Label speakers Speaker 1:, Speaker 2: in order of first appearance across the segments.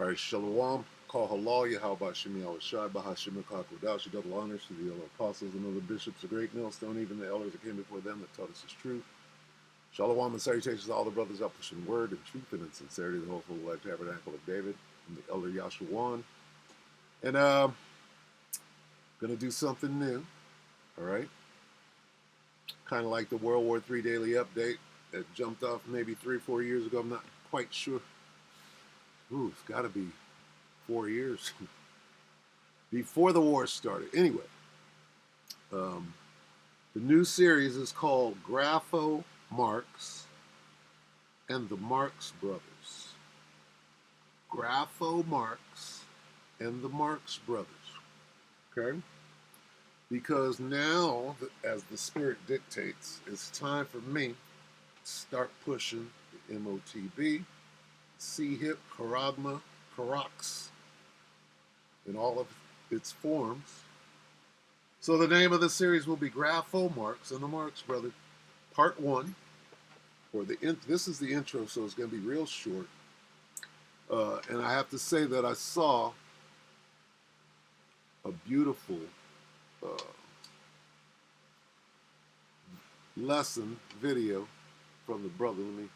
Speaker 1: All right, Shalom. Call halal Yahweh Shemi Awashai Bahashim Kakodash. Double honors to the other apostles and other bishops, the great millstone, even the elders that came before them that taught us his truth. Shalom and salutations to all the brothers out pushing word and truth and in sincerity, the hopeful life tabernacle of David and the elder Yashuan. And gonna do something new. All right. Kind of like the World War III daily update that jumped off maybe 3 or 4 years ago. I'm not quite sure. Ooh, it's got to be 4 years before the war started. Anyway, the new series is called Grapho, Marx, and the Marx Brothers. Grapho, Marx, and the Marx Brothers. Okay? Because now, as the Spirit dictates, it's time for me to start pushing the MOTB, C-hip, Haragma, Parax, in all of its forms. So the name of the series will be Grapho, Marx, and the Marx Brothers, Part 1. This is the intro, so it's going to be real short. And I have to say that I saw a beautiful lesson video from the brother. Let me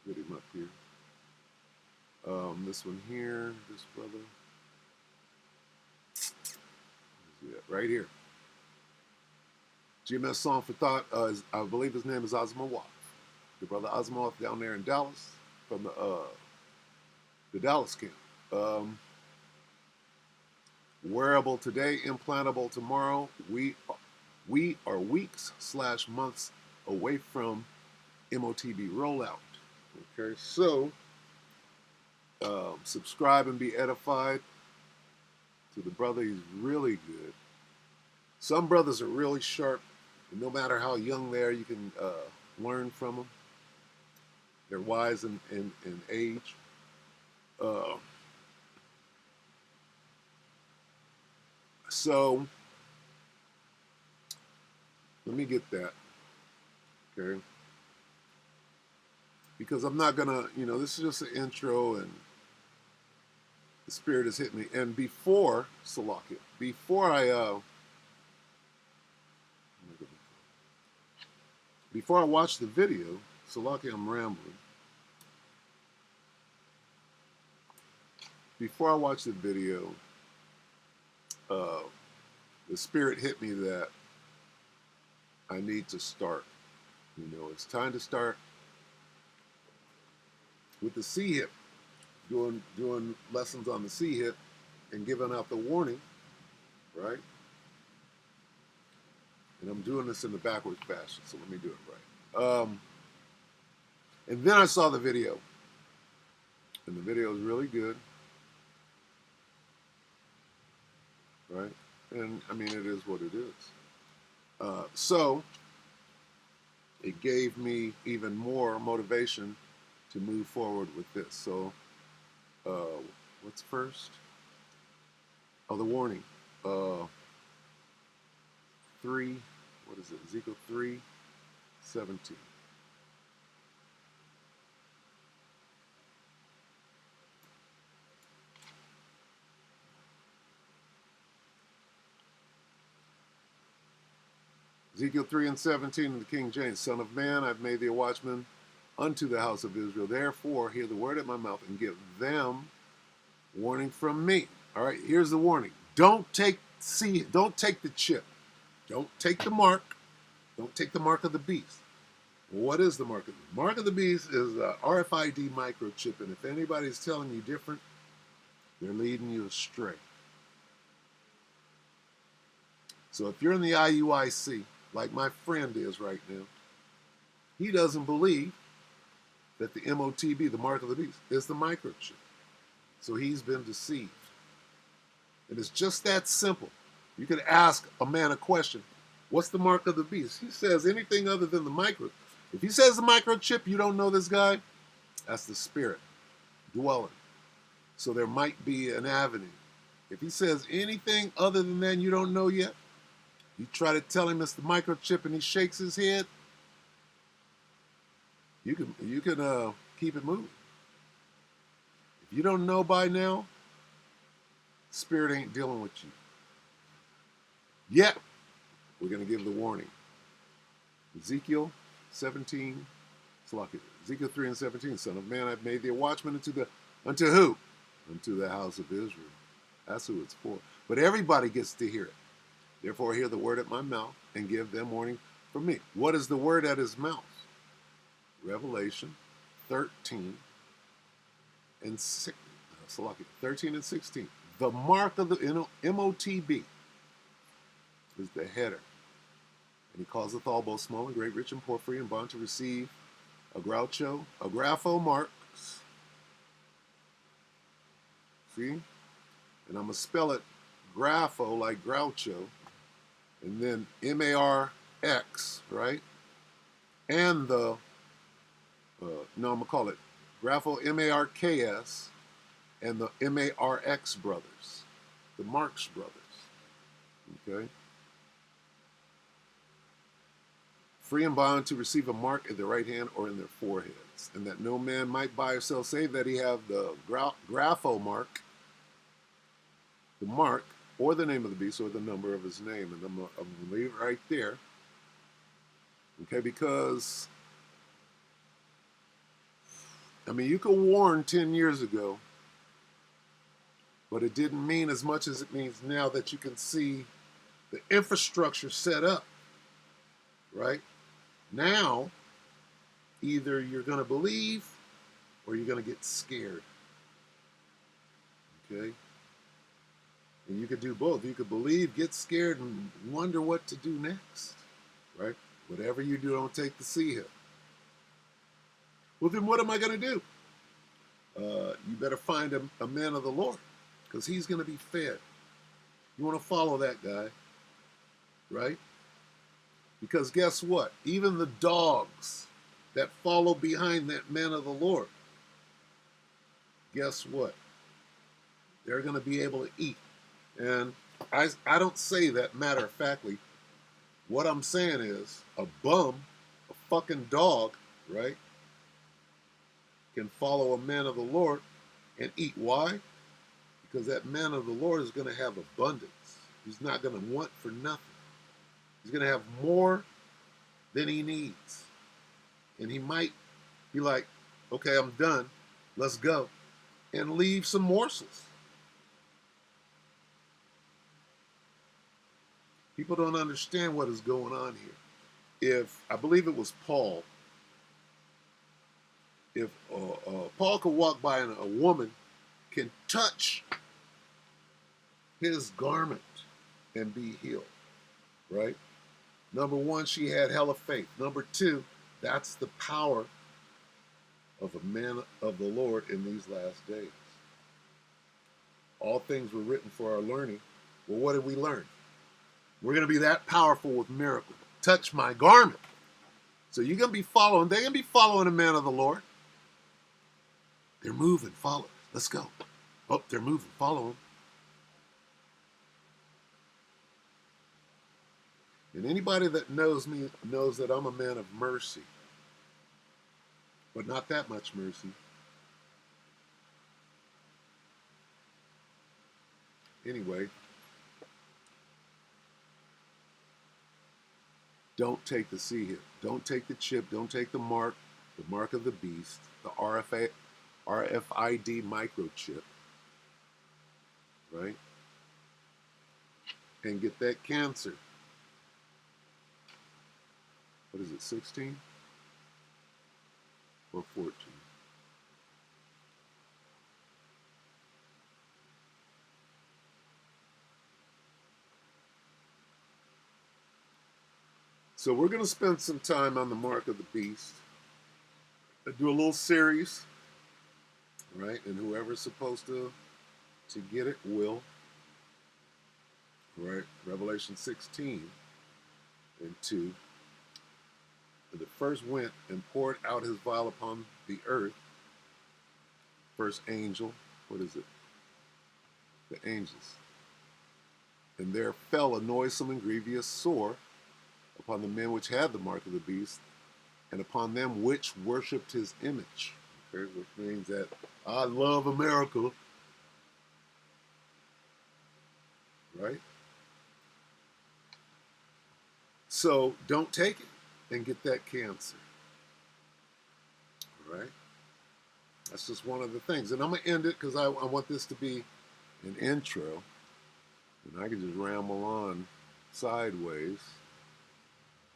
Speaker 1: get him up here. This one here, this brother. Right here. GMS Song for Thought, I believe his name is Asimov. The brother Asimov down there in Dallas from the Dallas camp. Wearable today, implantable tomorrow. We are weeks/months away from MOTB rollout. Okay, so subscribe and be edified to the brother. He's really good. Some brothers are really sharp. And no matter how young they are, you can learn from them. They're wise in age. So let me get that, okay? Because I'm not gonna, this is just an intro, and the Spirit has hit me. And before Salakia, before I watched the video, Salakia, I'm rambling. Before I watched the video, the Spirit hit me that I need to start. It's time to start with the C-hip, doing lessons on the C-hip and giving out the warning, right? And I'm doing this in the backwards fashion, so let me do it right. And then I saw the video, and the video is really good, right? And I mean, it is what it is. So it gave me even more motivation to move forward with this. So what's first? Oh, the warning. 3, what is it? Ezekiel 3:17. Ezekiel 3:17 in the King James. Son of man, I've made thee a watchman unto the house of Israel. Therefore, hear the word at my mouth and give them warning from me. All right, here's the warning. Don't take the chip. Don't take the mark. Don't take the mark of the beast. What is the mark of the beast? Mark of the beast is a RFID microchip, and if anybody's telling you different, they're leading you astray. So if you're in the IUIC, like my friend is right now, he doesn't believe that the MOTB, the mark of the beast, is the microchip. So he's been deceived. And it's just that simple. You could ask a man a question, what's the mark of the beast? He says anything other than the micro. If he says the microchip, you don't know this guy, that's the Spirit dwelling. So there might be an avenue. If he says anything other than that you don't know yet, you try to tell him it's the microchip and he shakes his head, you can keep it moving. You don't know by now, Spirit ain't dealing with you. Yet, we're going to give the warning. Ezekiel 17, Ezekiel 3 and 17, Son of man, I've made thee a watchman unto who? Unto the house of Israel. That's who it's for. But everybody gets to hear it. Therefore, hear the word at my mouth and give them warning from me. What is the word at his mouth? Revelation 13 and 13 and 16. The mark of the MOTB is the header. And he causeth all, both small and great, rich and poor, free and bond, to receive a Grapho Marx. See? And I'm going to spell it Grapho like Groucho. And then MARX, right? And no, I'm going to call it Grapho MARKS and the MARX brothers, the Marx brothers. Okay? Free and bound to receive a mark in their right hand or in their foreheads, and that no man might buy or sell save that he have the Grapho mark, the mark, or the name of the beast, or the number of his name. And I'm going to leave it right there. Okay, because, I mean, you could warn 10 years ago, but it didn't mean as much as it means now that you can see the infrastructure set up, right? Now, either you're going to believe or you're going to get scared, okay? And you could do both. You could believe, get scared, and wonder what to do next, right? Whatever you do, don't take the sea hill. Well, then what am I going to do? You better find a man of the Lord, because he's going to be fed. You want to follow that guy, right? Because guess what? Even the dogs that follow behind that man of the Lord, guess what? They're going to be able to eat. And I don't say that matter-of-factly. What I'm saying is a bum, a fucking dog, right, can follow a man of the Lord and eat. Why? Because that man of the Lord is going to have abundance. He's not going to want for nothing. He's going to have more than he needs. And he might be like, okay, I'm done. Let's go. And leave some morsels. People don't understand what is going on here. If, I believe it was Paul, if Paul could walk by and a woman can touch his garment and be healed, right? Number one, she had hella faith. Number two, that's the power of a man of the Lord in these last days. All things were written for our learning. Well, what did we learn? We're going to be that powerful with miracles. Touch my garment. So you're going to be following. They're going to be following a man of the Lord. They're moving. Follow. Let's go. Oh, they're moving. Follow him. And anybody that knows me knows that I'm a man of mercy. But not that much mercy. Anyway, don't take the sea hit. Don't take the chip. Don't take the mark of the beast, the RFID microchip, right? And get that cancer. What is it, 16 or 14? So we're going to spend some time on the mark of the beast. I do a little series, right? And whoever's supposed to get it will, right? Revelation 16 and 2. And the first went and poured out his vial upon the earth. First angel, what is it? The angels. And there fell a noisome and grievous sore upon the men which had the mark of the beast, and upon them which worshipped his image. okay, which means that I love America, right? So don't take it and get that cancer, right? That's just one of the things. And I'm going to end it because I want this to be an intro. And I can just ramble on sideways.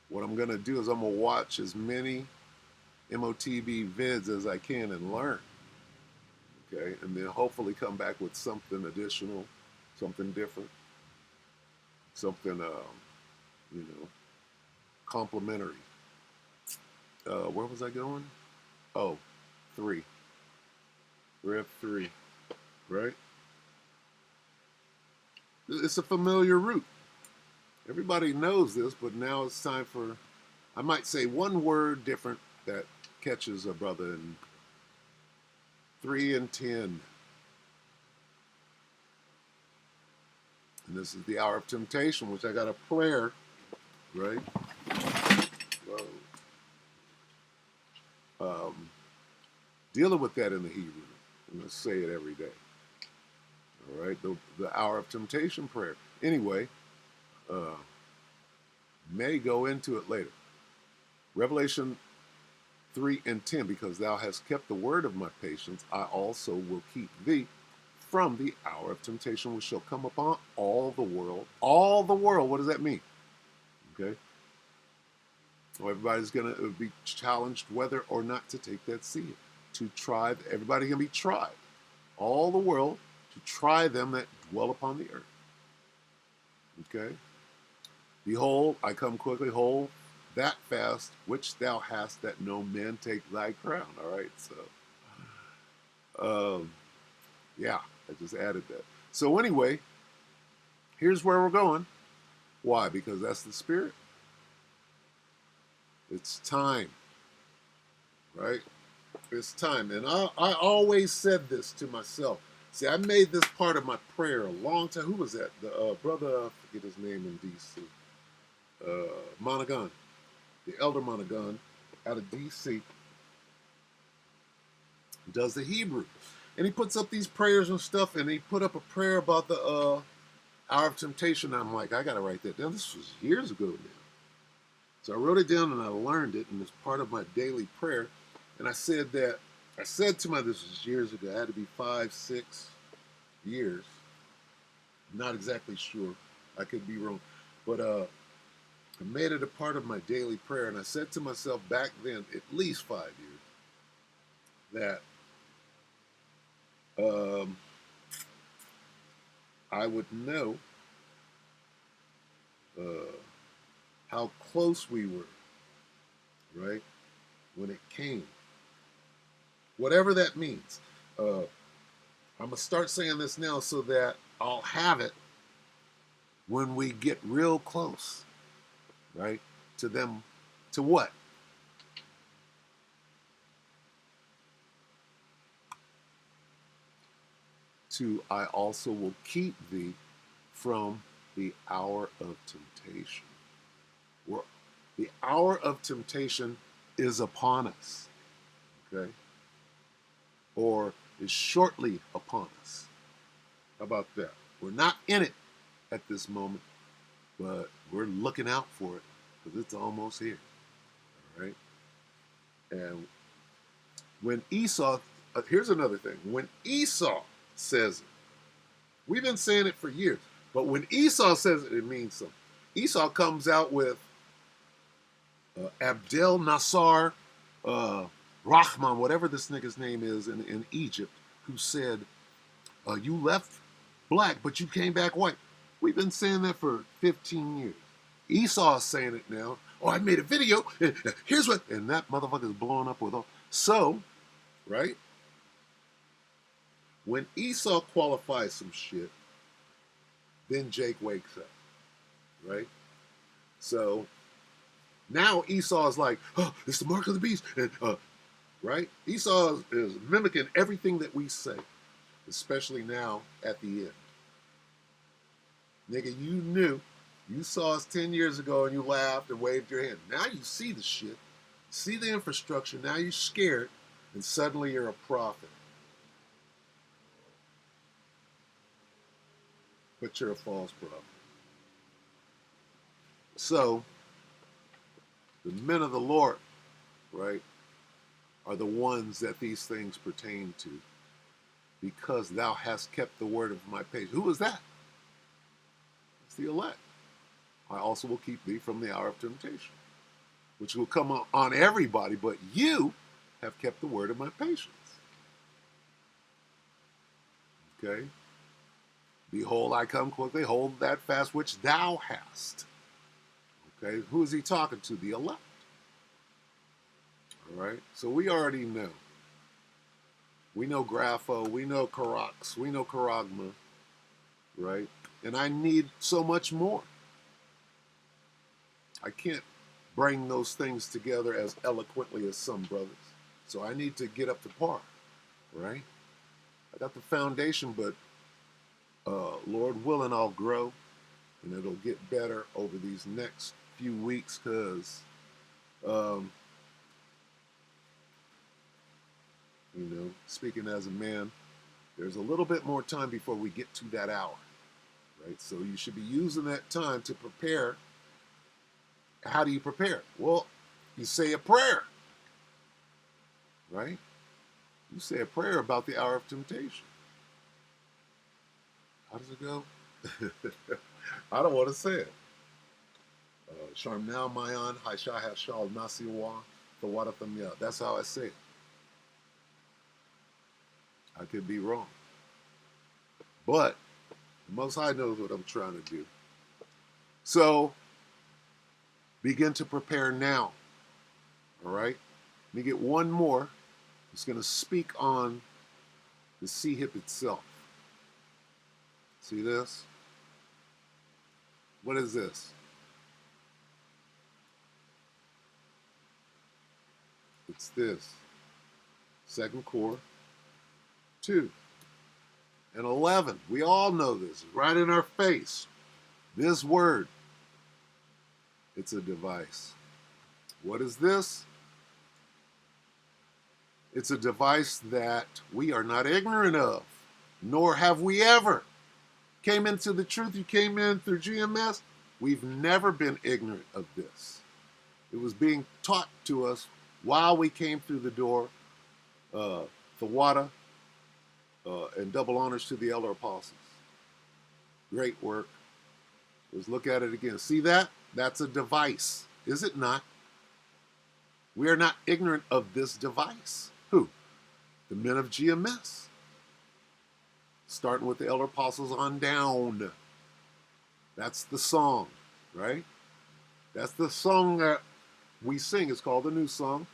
Speaker 1: What I'm going to do is I'm going to watch as many MOTB vids as I can and learn. Okay? And then hopefully come back with something additional, something different, something, complimentary. Where was I going? Oh, 3. Rev 3, right? It's a familiar route. Everybody knows this, but now it's time for, I might say one word different that catches a brother in 3 and 10. And this is the hour of temptation, which I got a prayer, right? Dealing with that in the Hebrew. I'm going to say it every day. All right, the hour of temptation prayer. Anyway, may go into it later. Revelation 3 and 10, because thou hast kept the word of my patience, I also will keep thee from the hour of temptation which shall come upon all the world. All the world, what does that mean? Okay. Well, everybody's going to be challenged whether or not to take that seed. To try, everybody can be tried. All the world, to try them that dwell upon the earth. Okay? Behold, I come quickly, hold that fast which thou hast, that no man take thy crown. All right, so, yeah, I just added that. So anyway, here's where we're going. Why? Because that's the spirit. It's time, right? It's time. And I always said this to myself. See, I made this part of my prayer a long time. Who was that? The brother, I forget his name in D.C. Monaghan, the elder Monaghan out of D.C. does the Hebrew. And he puts up these prayers and stuff, and he put up a prayer about the hour of temptation. I'm like, I got to write that down. This was years ago now. So I wrote it down and I learned it, and it's part of my daily prayer. And I said to my, this was years ago, I had to be 5, 6 years. Not exactly sure. I could be wrong. But I made it a part of my daily prayer. And I said to myself back then, at least 5 years, that I would know how close we were, right, when it came. Whatever that means. I'm going to start saying this now so that I'll have it when we get real close, right, to them. To what? To I also will keep thee from the hour of temptation. Where the hour of temptation is upon us, okay? Or is shortly upon us. How about that? We're not in it at this moment, but we're looking out for it because it's almost here, all right? And when Esau, here's another thing. When Esau says it, we've been saying it for years, but when Esau says it, it means something. Esau comes out with Abdel Nasser Rahman, whatever this nigga's name is in Egypt, who said, you left black, but you came back white. We've been saying that for 15 years. Esau is saying it now. Oh, I made a video, and here's what, and that motherfucker's blowing up with all. So, right? When Esau qualifies some shit, then Jake wakes up, right? So, now Esau is like, oh, it's the mark of the beast, and right? Esau is mimicking everything that we say, especially now at the end. Nigga, you knew. You saw us 10 years ago and you laughed and waved your hand. Now you see the shit. See the infrastructure. Now you're scared. And suddenly you're a prophet. But you're a false prophet. So, the men of the Lord, right, are the ones that these things pertain to, because thou hast kept the word of my patience. Who is that? It's the elect. I also will keep thee from the hour of temptation, which will come on everybody, but you have kept the word of my patience. Okay? Behold, I come quickly, hold that fast which thou hast. Okay? Who is he talking to? The elect. All right? So we already know. We know Grapho, we know Karax, we know Karagma, right? And I need so much more. I can't bring those things together as eloquently as some brothers. So I need to get up to par, right? I got the foundation, but Lord willing, I'll grow, and it'll get better over these next few weeks because, speaking as a man, there's a little bit more time before we get to that hour, right? So you should be using that time to prepare. How do you prepare? Well, you say a prayer, right? You say a prayer about the hour of temptation. How does it go? I don't want to say it. Sharm now mayan haisha hashal nasiwa thawadatamya. That's how I say it. I could be wrong. But the Most High knows what I'm trying to do. So begin to prepare now. All right? Let me get one more. It's going to speak on the sea hip itself. See this? What is this? It's this. Second core, 2, and 11. We all know this. Right in our face. This word. It's a device. What is this? It's a device that we are not ignorant of, nor have we ever. Came into the truth, you came in through GMS. We've never been ignorant of this. It was being taught to us while we came through the door. Thawada, and double honors to the elder apostles. Great work. Let's look at it again. See that? That's a device, is it not? We are not ignorant of this device. Who? The men of GMS. Starting with the elder apostles on down. That's the song, right? That's the song that we sing. It's called the new song.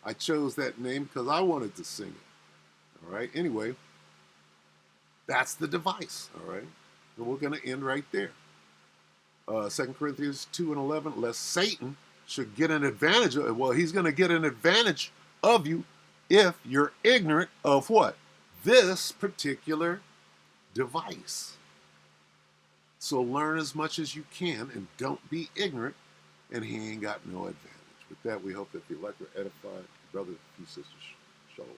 Speaker 1: I chose that name because I wanted to sing it. All right? Anyway, that's the device. All right? And we're going to end right there. 2 Corinthians 2 and 11, lest Satan should get an advantage of it. Well, he's going to get an advantage of you if you're ignorant of what? This particular device. So learn as much as you can and don't be ignorant, and he ain't got no advantage. With that, we hope that the elect are edified. Brothers and sisters.